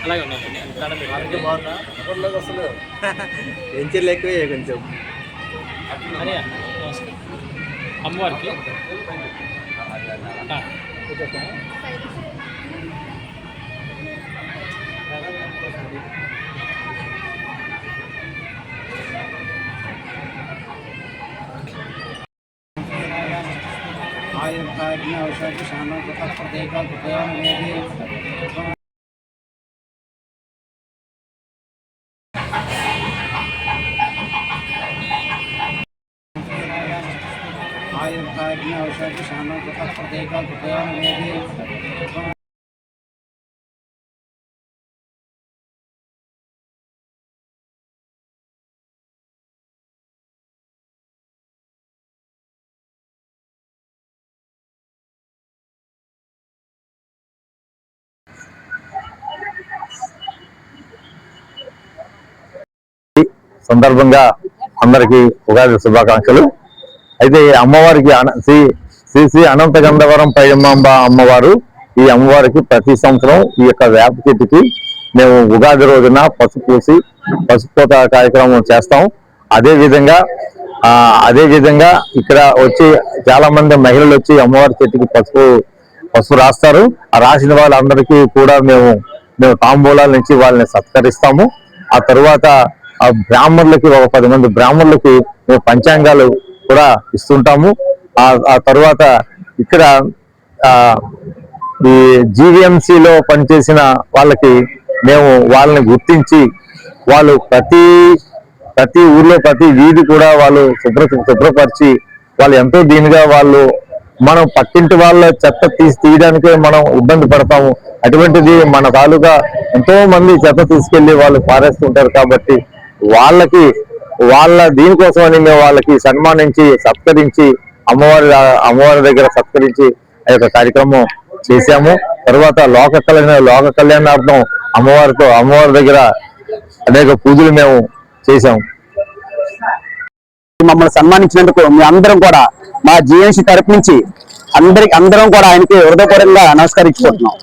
అలాగే ఉన్నాయి అసలు పెంచర్లు ఎక్కువే కొంచెం అమ్మవారికి సందర్భంగా అందరికి ఉగాది శుభాకాంక్షలు. అయితే అమ్మవారికి శ్రీ శ్రీ అనంత గంధవరం పైడమాంబ అమ్మవారు, ఈ అమ్మవారికి ప్రతి సంవత్సరం ఈ యొక్క వేప చెట్టుకి మేము ఉగాది రోజున పసుపు పూసి పసుపుకోత కార్యక్రమం చేస్తాం. అదే విధంగా ఇక్కడ వచ్చి చాలా మంది మహిళలు వచ్చి అమ్మవారి చెట్టుకి పసుపు రాస్తారు. ఆ రాసిన వాళ్ళందరికీ కూడా మేము తాంబూలాల నుంచి వాళ్ళని సత్కరిస్తాము. ఆ తరువాత ఆ బ్రాహ్మణులకి ఒక 10 మంది బ్రాహ్మణులకి మేము పంచాంగాలు కూడా ఇస్తుంటాము. ఆ తరువాత ఇక్కడ ఈ జీవీఎంసీలో పనిచేసిన వాళ్ళకి మేము వాళ్ళని గుర్తించి వాళ్ళు ప్రతి ఊర్లో ప్రతి వీధి కూడా వాళ్ళు శుభ్రపరిచి వాళ్ళు ఎంతో దీనిగా వాళ్ళు మనం పక్కింటి వాళ్ళ చెత్త తీయడానికే మనం ఇబ్బంది పడతాము. అటువంటిది మన తాలూకా ఎంతో మంది చెత్త తీసుకెళ్లి వాళ్ళు పారేస్తుంటారు. కాబట్టి వాళ్ళ దీనికోసమని మేము వాళ్ళకి సన్మానించి సత్కరించి అమ్మవారి దగ్గర సత్కరించి ఆ యొక్క కార్యక్రమం చేశాము. తర్వాత లోక కళ్యాణార్థం అమ్మవారి దగ్గర అనేక పూజలు మేము చేశాము. మమ్మల్ని సన్మానించినందుకు మీ అందరం కూడా మా జీఎన్సీ తరపు నుంచి అందరం కూడా ఆయనకి హృదయపూర్వకంగా నమస్కరించుకుంటున్నాం.